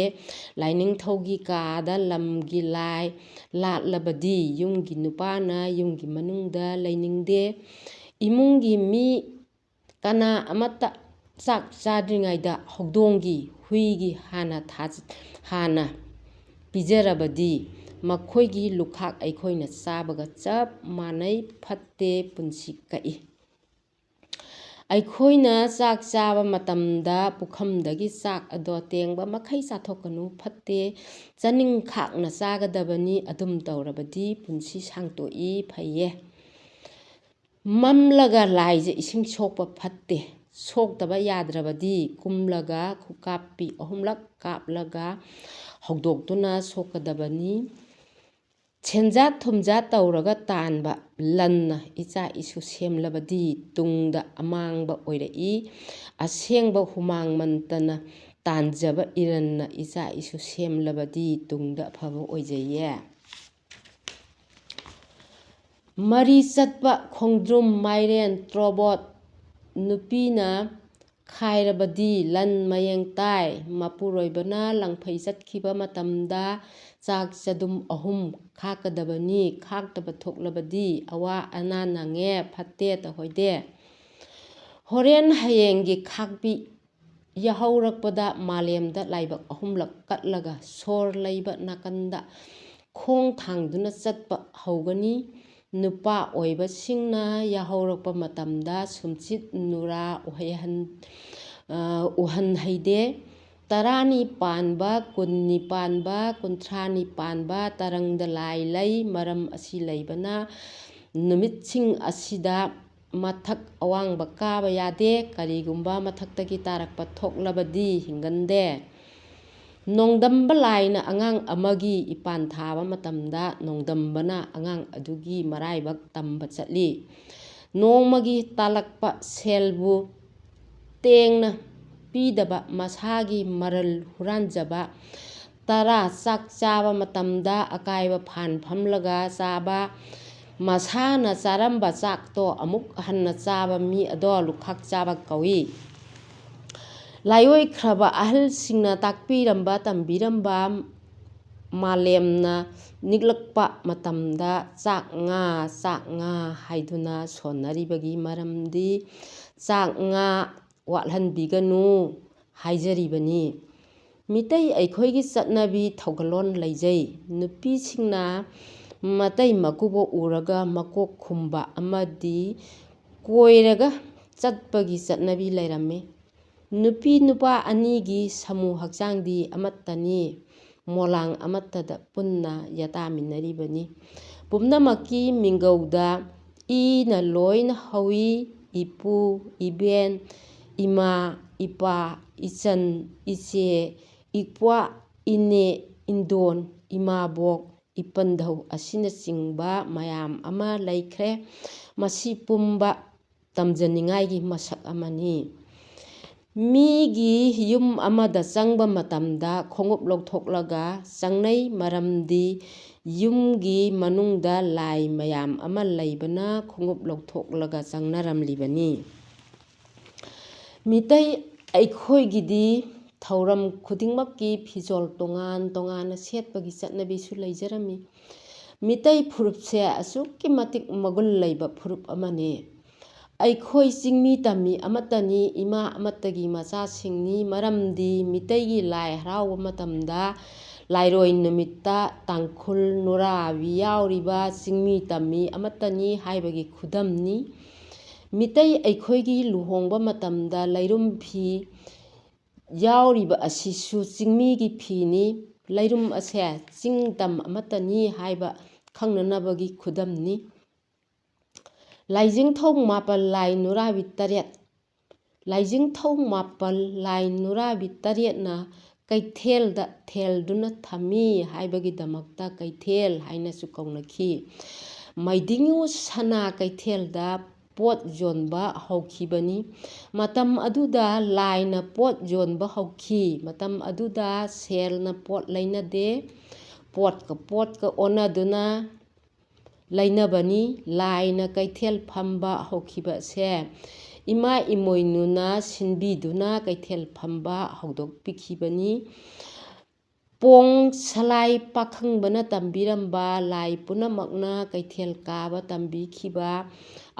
ꯂꯥꯏꯅꯤꯡꯊꯧꯒꯤ ꯀꯥꯗ ꯂꯝꯒꯤ ꯂꯥꯏ ꯂꯥꯠꯂꯕꯗꯤ ꯌꯨꯝꯒꯤ ꯅꯨꯄꯥꯅ ꯌꯨꯝꯒꯤ ꯃꯅꯨꯡꯗ ꯂꯩꯅꯤꯡꯗꯦ꯫ ꯏꯃꯨꯡꯒꯤ ꯃꯤ ꯀꯅꯥ ꯑꯃꯠꯇ ꯆꯥꯛ ꯆꯥꯗ꯭ꯔꯤꯉꯩꯗ ꯍꯧꯗꯣꯡꯒꯤ, ꯍꯨꯏꯒꯤ ꯍꯥꯟꯅ ꯄꯤꯖꯔꯕꯗꯤ ꯃꯈꯣꯏꯒꯤ ꯂꯨꯈꯥꯛ ꯑꯩꯈꯣꯏꯅ ꯆꯥꯕꯒ ꯆꯞ ꯃꯥꯟꯅꯩ, ꯐꯠꯇꯦ, ꯄꯨꯟꯁꯤ ꯀꯛꯏ꯫ ꯑꯩꯈꯣꯏꯅ ꯆꯥꯛ ꯆꯥꯕ ꯃꯇꯝꯗ ꯄꯨꯈꯝꯗꯒꯤ ꯆꯥꯛ ꯑꯗꯣ ꯇꯦꯡꯕ ꯃꯈꯩ ꯆꯥꯊꯣꯛꯀꯅꯨ, ꯐꯠꯇꯦ꯫ ꯆꯥꯅꯤꯡ ꯈꯥꯛꯅ ꯆꯥꯒꯗꯕꯅꯤ꯫ ꯑꯗꯨꯝ ꯇꯧꯔꯕꯗꯤ ꯄꯨꯟꯁꯤ ꯁꯥꯡꯇꯣꯛꯏ, ꯐꯩꯌꯦ꯫ ꯃꯝꯂꯒ ꯂꯥꯏꯖ ꯏꯁꯤꯡ ꯁꯣꯛꯄ ꯐꯠꯇꯦ꯫ ꯁꯣꯛꯇꯕ ꯌꯥꯗ꯭ꯔꯕꯗꯤ ꯀꯨꯝꯂꯒ ꯈꯨꯀꯥꯞꯄꯤ 3ꯂꯛ ꯀꯥꯞꯂꯒ ꯍꯧꯗꯣꯛꯇꯨꯅ ꯁꯣꯛꯀꯗꯕꯅꯤ꯫ ꯁꯦꯟꯖꯥ ꯊꯨꯝꯖꯥ ꯇꯧꯔꯒ ꯇꯥꯟꯕ ꯂꯟꯅ ꯏꯆꯥ ꯏꯁꯨ ꯁꯦꯝꯂꯕꯗꯤ ꯇꯨꯡꯗ ꯑꯃꯥꯡꯕ ꯑꯣꯏꯔꯛꯏ꯫ ꯑꯁꯦꯡꯕ ꯍꯨꯃꯥꯡ ꯃꯟꯇꯅ ꯇꯥꯟꯖꯕ ꯏꯔꯟꯅ ꯏꯆꯥ ꯏꯁꯨ ꯁꯦꯝꯂꯕꯗꯤ ꯇꯨꯡꯗ ꯑꯐꯕ ꯑꯣꯏꯖꯩꯌꯦ꯫ ꯃꯔꯤ ꯆꯠꯄ ꯈꯣꯡꯗ꯭ꯔꯨꯝ, ꯃꯥꯏꯔꯦꯟ, ꯇꯣꯔꯕꯣꯠ ꯅꯨꯄꯤꯅ ꯈꯥꯏꯔꯕꯗꯤ ꯂꯟ ꯃꯌꯦꯡ ꯇꯥꯏ ꯃꯄꯨꯔꯣꯏꯕꯅ ꯂꯪꯐꯩ ꯆꯠꯈꯤꯕ ꯃꯇꯝꯗ ꯆꯥꯛ ꯆꯗꯨꯝ 3 ꯈꯥꯛꯀꯗꯕꯅꯤ ꯈꯥꯛꯇꯕ ꯊꯣꯛꯂꯕꯗꯤ ꯑꯋꯥ ꯑꯅꯥ ꯅꯪꯉꯦ ꯐꯠꯇꯦ ꯇꯧꯍꯣꯏꯗꯦ ꯍꯣꯔꯦꯟ ꯍꯌꯦꯡꯒꯤ ꯈꯥꯛꯄꯤ ꯌꯥꯍꯧꯔꯛꯄꯗ ꯃꯥꯂꯦꯝꯗ ꯂꯥꯏꯕꯛ 3ꯂꯛ ꯀꯠꯂꯒ ꯁꯣꯔ ꯂꯩꯕ ꯅꯥꯀꯟꯗ ꯈꯣꯡ ꯊꯥꯡꯗꯨꯅ ꯆꯠꯄ ꯍꯧꯒꯅꯤ ꯅꯨꯄꯥ ꯑꯣꯏꯕꯁꯤꯡꯅ ꯌꯥꯍꯧꯔꯛꯄ ꯃꯇꯝꯗ ꯁꯨꯝꯆꯤꯠ ꯅꯨꯔꯥ ꯎꯍꯟꯍꯩꯗꯦ 10ꯅꯤ ꯄꯥꯟꯕ 10ꯅꯤ ꯄꯥꯟꯕ 30ꯅꯤ ꯄꯥꯟꯕ ꯇꯔꯪꯗ ꯂꯥꯏ ꯂꯩ ꯃꯔꯝ ꯑꯁꯤ ꯂꯩꯕꯅ ꯅꯨꯃꯤꯠꯁꯤꯡ ꯑꯁꯤꯗ ꯃꯊꯛ ꯑꯋꯥꯡꯕ ꯀꯥꯕ ꯌꯥꯗꯦ ꯀꯔꯤꯒꯨꯝꯕ ꯃꯊꯛꯇꯒꯤ ꯇꯥꯔꯛꯄ ꯊꯣꯛꯂꯕꯗꯤ ꯍꯤꯡꯒꯟꯗꯦ ꯅꯣꯡꯗꯝꯕ ꯂꯥꯏꯅ ꯑꯉꯥꯡ ꯑꯃꯒꯤ ꯏꯄꯥꯟ ꯊꯥꯕ ꯃꯇꯝꯗ ꯅꯣꯡꯗꯝꯕꯅ ꯑꯉꯥꯡ ꯑꯗꯨꯒꯤ ꯃꯔꯥꯏꯕꯛ ꯇꯝꯕ ꯆꯠꯂꯤ ꯅꯣꯡꯃꯒꯤ ꯇꯥꯜꯂꯛꯄ ꯁꯦꯜꯕꯨ ꯇꯦꯡꯅ ꯄꯤꯗꯕ ꯃꯁꯥꯒꯤ ꯃꯔꯜ ꯍꯨꯔꯥꯟꯖꯕ 10 ꯆꯥꯛ ꯆꯥꯕ ꯃꯇꯝꯗ ꯑꯀꯥꯏꯕ ꯐꯥꯟ ꯐꯝꯂꯒ ꯆꯥꯕ ꯃꯁꯥꯅ ꯆꯥꯔꯝꯕ ꯆꯥꯛꯇꯣ ꯑꯃꯨꯛ ꯍꯟꯅ ꯆꯥꯕ ꯃꯤ ꯑꯗꯣ ꯂꯨꯈꯥꯛ ꯆꯥꯕ ꯀꯧꯏ ꯂꯥꯏꯑꯣꯏꯈ꯭ꯔꯕ ꯑꯍꯜꯁꯤꯡꯅ ꯇꯥꯛꯄꯤꯔꯝꯕ ꯇꯝꯕꯤꯔꯝꯕ ꯃꯥꯂꯦꯝꯅ ꯅꯤꯛꯂꯛꯄ ꯃꯇꯝꯗ ꯆꯥꯛ ꯉꯥ ꯍꯥꯏꯗꯨꯅ ꯁꯣꯟꯅꯔꯤꯕꯒꯤ ꯃꯔꯝꯗꯤ ꯆꯥꯛ ꯉꯥ ꯋꯥꯠꯍꯟꯕꯤꯒꯅꯨ ꯍꯥꯏꯖꯔꯤꯕꯅꯤ ꯃꯤꯇꯩ ꯑꯩꯈꯣꯏꯒꯤ ꯆꯠꯅꯕꯤ ꯊꯧꯒꯜꯂꯣꯟ ꯂꯩꯖꯩ ꯅꯨꯄꯤꯁꯤꯡꯅ ꯃꯇꯩ ꯃꯀꯨꯕꯣꯛ ꯎꯔꯒ ꯃꯀꯣꯛ ꯈꯨꯝꯕ ꯑꯃꯗꯤ ꯀꯣꯏꯔꯒ ꯆꯠꯄꯒꯤ ꯆꯠꯅꯕꯤ ꯂꯩꯔꯝꯃꯤ ꯅꯨꯄꯤ ꯅꯨꯄꯥ ꯑꯅꯤꯒꯤ ꯁꯃꯨ ꯍꯛꯆꯥꯡꯗꯤ ꯑꯃꯠꯇꯅꯤ ꯃꯣꯂꯥꯡ ꯑꯃꯠꯇꯗ ꯄꯨꯟꯅ ꯌꯥꯇꯥꯃꯤꯟꯅꯔꯤꯕꯅꯤ ꯄꯨꯝꯅꯃꯛꯀꯤ ꯃꯤꯡꯒꯧꯗ ꯏꯅ ꯂꯣꯏꯅ ꯍꯧꯏ ꯏꯄꯨ ꯏꯕꯦꯟ ꯏꯃꯥ ꯏꯄꯥ ꯏꯆꯟ ꯏꯆꯦ ꯏꯄ꯭ꯋꯥ ꯏꯅꯦ ꯏꯟꯗꯣꯟ ꯏꯃꯥꯕꯣꯛ ꯏꯄꯟꯙꯧ ꯑꯁꯤꯅꯆꯤꯡꯕ ꯃꯌꯥꯝ ꯑꯃ ꯂꯩꯈ꯭ꯔꯦ ꯃꯁꯤ ꯄꯨꯝꯕ ꯇꯝꯖꯅꯤꯡꯉꯥꯏꯒꯤ ꯃꯁꯛ ꯑꯃꯅꯤ ꯃꯤꯒꯤ ꯌꯨꯝ ꯑꯃꯗ ꯆꯪꯕ ꯃꯇꯝꯗ ꯈꯣꯡꯎꯞ ꯂꯧꯊꯣꯛꯂꯒ ꯆꯪꯅꯩ ꯃꯔꯝꯗꯤ ꯌꯨꯝꯒꯤ ꯃꯅꯨꯡꯗ ꯂꯥꯏ ꯃꯌꯥꯝ ꯑꯃ ꯂꯩꯕꯅ ꯈꯣꯡꯎꯞ ꯂꯧꯊꯣꯛꯂꯒ ꯆꯪꯅꯔꯝꯂꯤꯕꯅꯤ ꯃꯤꯇꯩ ꯑꯩꯈꯣꯏꯒꯤꯗꯤ ꯊꯧꯔꯝ ꯈꯨꯗꯤꯡꯃꯛꯀꯤ ꯐꯤꯖꯣꯜ ꯇꯣꯉꯥꯟ ꯇꯣꯉꯥꯟꯅ ꯁꯦꯠꯄꯒꯤ ꯆꯠꯅꯕꯤꯁꯨ ꯂꯩꯖꯔꯝꯃꯤ ꯃꯤꯇꯩ ꯐꯨꯔꯨꯞꯁꯦ ꯑꯁꯨꯛꯀꯤ ꯃꯇꯤꯛ ꯃꯒꯨꯟ ꯂꯩꯕ ꯐꯨꯔꯨꯞ ꯑꯃꯅꯤ ꯑꯩꯈꯣꯏ ꯆꯤꯡꯃꯤ ꯇꯝꯃꯤ ꯑꯃꯠꯇꯅꯤ ꯏꯃꯥ ꯑꯃꯠꯇꯒꯤ ꯃꯆꯥꯁꯤꯡꯅꯤ ꯃꯔꯝꯗꯤ ꯃꯤꯇꯩꯒꯤ ꯂꯥꯏ ꯍꯔꯥꯎꯕ ꯃꯇꯝꯗ ꯂꯥꯏꯔꯣꯏ ꯅꯨꯃꯤꯠꯇ ꯇꯥꯡꯈꯨꯜ ꯅꯨꯔꯥꯕꯤ ꯌꯥꯎꯔꯤꯕ ꯆꯤꯡꯃꯤ ꯇꯝꯃꯤ ꯑꯃꯠꯇꯅꯤ ꯍꯥꯏꯕꯒꯤ ꯈꯨꯗꯝꯅꯤ ꯃꯤꯇꯩ ꯑꯩꯈꯣꯏꯒꯤ ꯂꯨꯍꯣꯡꯕ ꯃꯇꯝꯗ ꯂꯩꯔꯨꯝ ꯐꯤ ꯌꯥꯎꯔꯤꯕ ꯑꯁꯤꯁꯨ ꯆꯤꯡꯃꯤꯒꯤ ꯐꯤꯅꯤ ꯂꯩꯔꯨꯝ ꯑꯁꯦ ꯆꯤꯡ ꯇꯝ ꯑꯃꯠꯇꯅꯤ ꯍꯥꯏꯕ ꯈꯪꯅꯅꯕꯒꯤ ꯈꯨꯗꯝꯅꯤ ꯂꯥꯏꯖꯤꯡꯊꯧ 9 ꯂꯥꯏ ꯅꯨꯔꯥꯕꯤ 9 ꯂꯥꯏꯖꯤꯡꯊꯧ 9 ꯂꯥꯏ ꯅꯨꯔꯥꯕꯤ 9ꯅ ꯀꯩꯊꯦꯜꯗ ꯊꯦꯜꯗꯨꯅ ꯊꯝꯃꯤ ꯍꯥꯏꯕꯒꯤꯗꯃꯛꯇ ꯀꯩꯊꯦꯜ ꯍꯥꯏꯅꯁꯨ ꯀꯧꯅꯈꯤ ꯃꯩꯗꯤꯡꯉꯨ ꯁꯅꯥ ꯀꯩꯊꯦꯜꯗ ꯄꯣꯠ ꯌꯣꯟꯕ ꯍꯧꯈꯤꯕꯅꯤ ꯃꯇꯝ ꯑꯗꯨꯗ ꯂꯥꯏꯅ ꯄꯣꯠ ꯌꯣꯟꯕ ꯍꯧꯈꯤ ꯃꯇꯝ ꯑꯗꯨꯗ ꯁꯦꯜꯅ ꯄꯣꯠ ꯂꯩꯅꯗꯦ ꯄꯣꯠꯀ ꯑꯣꯟꯅꯗꯨꯅ ꯂꯩꯅꯕꯅꯤ ꯂꯥꯏꯅ ꯀꯩꯊꯦꯜ ꯐꯝꯕ ꯍꯧꯈꯤꯕꯁꯦ ꯏꯃꯥ ꯏꯃꯣꯏꯅꯨꯅ ꯁꯤꯟꯕꯤꯗꯨꯅ ꯀꯩꯊꯦꯜ ꯐꯝꯕ ꯍꯧꯗꯣꯛꯄꯤꯈꯤꯕꯅꯤ ꯄꯣꯡ ꯁꯂꯥꯏ ꯄꯥꯈꯪꯕꯅ ꯇꯝꯕꯤꯔꯝꯕ ꯂꯥꯏ ꯄꯨꯝꯅꯃꯛꯅ ꯀꯩꯊꯦꯜ ꯀꯥꯕ ꯇꯝꯕꯤꯈꯤꯕ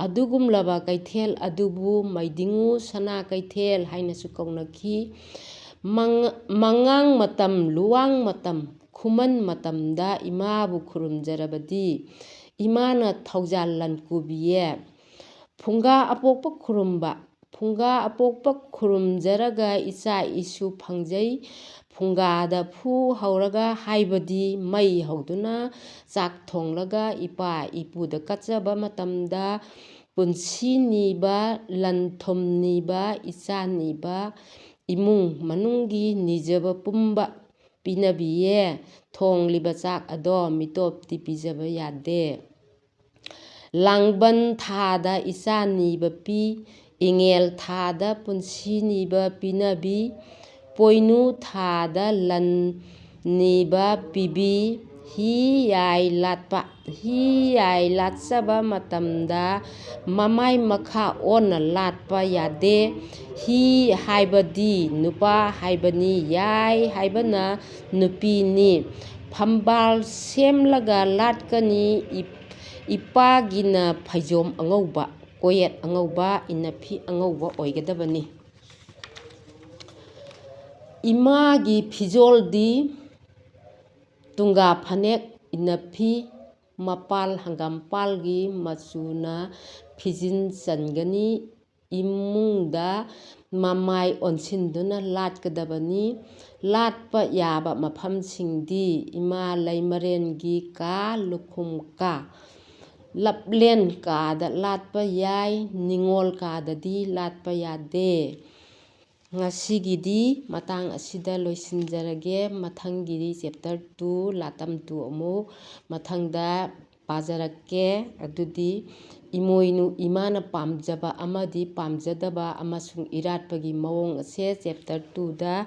ꯑꯗꯨꯒꯨꯝꯂꯕ ꯀꯩꯊꯦꯜ ꯑꯗꯨꯕꯨ ꯃꯩꯗꯤꯡꯉꯨ ꯁꯅꯥ ꯀꯩꯊꯦꯜ ꯍꯥꯏꯅꯁꯨ ꯀꯧꯅꯈꯤ ꯃꯉꯥꯡ ꯃꯇꯝ ꯂꯨꯋꯥꯡ ꯃꯇꯝ ꯈꯨꯃꯟ ꯃꯇꯝꯗ ꯏꯃꯥꯕꯨ ꯈꯨꯔꯨꯝꯖꯔꯕꯗꯤ ꯏꯃꯥꯅ ꯊꯧꯖꯥꯜ ꯂꯟꯀꯨꯕꯤꯌꯦ ꯐꯨꯡꯒꯥ ꯑꯄꯣꯛꯄ ꯈꯨꯔꯨꯝꯕ ꯐꯨꯡꯒꯥ ꯑꯄꯣꯛꯄ ꯈꯨꯔꯨꯝꯖꯔꯒ ꯏꯆꯥ ꯏꯁꯨ ꯐꯪꯖꯩ ꯐꯨꯡꯒꯥꯗ ꯐꯨ ꯍꯧꯔꯒ ꯍꯥꯏꯕꯗꯤ ꯃꯩ ꯍꯧꯗꯨꯅ ꯆꯥꯛ ꯊꯣꯡꯂꯒ ꯏꯄꯥ ꯏꯄꯨꯗ ꯀꯠꯆꯕ ꯃꯇꯝꯗ ꯄꯨꯟꯁꯤ ꯅꯤꯕ ꯂꯟ ꯊꯨꯝ ꯅꯤꯕ ꯏꯆꯥ ꯅꯤꯕ ꯏꯃꯨꯡ ꯃꯅꯨꯡꯒꯤ ꯅꯤꯖꯕ ꯄꯨꯝꯕ ꯄꯤꯅꯕꯤꯌꯦ ꯊꯣꯡꯂꯤꯕ ꯆꯥꯛ ꯑꯗꯣ ꯃꯤꯇꯣꯞꯇꯤ ꯄꯤꯖꯕ ꯌꯥꯗꯦ ꯂꯥꯡꯕꯟ ꯊꯥꯗ ꯏꯆꯥ ꯅꯤꯕ ꯄꯤ ꯏꯉꯦꯜ ꯊꯥꯗ ꯄꯨꯟꯁꯤ ꯅꯤꯕ ꯄꯤꯅꯕꯤ ꯄꯣꯏꯅꯨ ꯊꯥꯗ ꯂꯟ ꯅꯤꯕ ꯄꯤꯕꯤ ꯍꯤ ꯌꯥꯏ ꯂꯥꯠꯄ, ꯍꯤ ꯌꯥꯏ ꯂꯥꯠꯆꯕ ꯃꯇꯝꯗ ꯃꯃꯥꯏ ꯃꯈꯥ ꯑꯣꯟꯅ ꯂꯥꯠꯄ ꯌꯥꯗꯦ꯫ ꯍꯤ ꯍꯥꯏꯕꯗꯤ ꯅꯨꯄꯥ ꯍꯥꯏꯕꯅꯤ, ꯌꯥꯏ ꯍꯥꯏꯕꯅ ꯅꯨꯄꯤꯅꯤ꯫ ꯐꯝꯕꯥꯜ ꯁꯦꯝꯂꯒ ꯂꯥꯠꯀꯅꯤ, ꯏꯄꯥꯒꯤꯅ ꯐꯩꯖꯣꯝ ꯑꯉꯧꯕ, ꯀꯣꯌꯦꯠ ꯑꯉꯧꯕ, ꯏꯟꯅꯐꯤ ꯑꯉꯧꯕ ꯑꯣꯏꯒꯗꯕꯅꯤ꯫ ꯏꯃꯥꯒꯤ ꯐꯤꯖꯣꯜꯗꯤ ꯇꯨꯡꯒꯥ ꯐꯅꯦꯛ, ꯏꯟꯅꯐꯤ, ꯃꯄꯥꯜ ꯍꯪꯒꯥꯝꯄꯥꯜꯒꯤ ꯃꯆꯨꯅ ꯐꯤꯖꯤꯟ ꯆꯟꯒꯅꯤ꯫ ꯏꯃꯨꯡꯗ ꯃꯃꯥꯏ ꯑꯣꯟꯁꯤꯟꯗꯨꯅ ꯂꯥꯠꯀꯗꯕꯅꯤ꯫ ꯂꯥꯠꯄ ꯌꯥꯕ ꯃꯐꯝꯁꯤꯡꯗꯤ ꯏꯃꯥ ꯂꯩꯃꯔꯦꯟꯒꯤ ꯀꯥ, ꯂꯨꯈꯨꯝ ꯀꯥ, ꯂꯞꯂꯦꯟ ꯀꯥꯗ ꯂꯥꯠꯄ ꯌꯥꯏ, ꯅꯤꯉꯣꯜ ꯀꯥꯗꯗꯤ ꯂꯥꯠꯄ ꯌꯥꯗꯦ꯫ ꯉꯁꯤꯒꯤꯗꯤ ꯃꯇꯥꯡ ꯑꯁꯤꯗ ꯂꯣꯏꯁꯤꯟꯖꯔꯒꯦ꯫ ꯃꯊꯪꯒꯤꯗꯤ ꯆꯦꯞꯇꯔ 2 ꯂꯥꯇꯝ 2 ꯑꯃꯨꯛ ꯃꯊꯪꯗ ꯄꯥꯖꯔꯛꯀꯦ꯫ ꯑꯗꯨꯗꯤ ꯏꯃꯣꯏꯅꯨ ꯏꯃꯥꯅ ꯄꯥꯝꯖꯕ ꯑꯃꯗꯤ ꯄꯥꯝꯖꯗꯕ ꯑꯃꯁꯨꯡ ꯏꯔꯥꯠꯄꯒꯤ ꯃꯑꯣꯡ ꯑꯁꯦ ꯆꯦꯞꯇꯔ 2ꯗ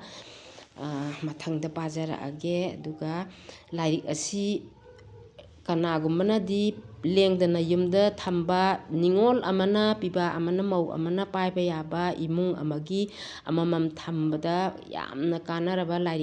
ꯃꯊꯪꯗ ꯄꯥꯖꯔꯛꯑꯒꯦ꯫ ꯑꯗꯨꯒ ꯂꯥꯏꯔꯤꯛ ꯑꯁꯤ ꯀꯅꯥꯒꯨꯝꯕꯅꯗꯤ ꯂꯦꯡꯗꯅ ꯌꯨꯝꯗ ꯊꯝꯕ, ꯅꯤꯉꯣꯜ ꯑꯃꯅ, ꯄꯤꯕꯥ ꯑꯃꯅ, ꯃꯧ ꯑꯃꯅ ꯄꯥꯏꯕ ꯌꯥꯕ, ꯏꯃꯨꯡ ꯑꯃꯒꯤ ꯑꯃꯃꯝ ꯊꯝꯕꯗ ꯌꯥꯝꯅ ꯀꯥꯟꯅꯔꯕ ꯂꯥꯏꯔꯤꯛ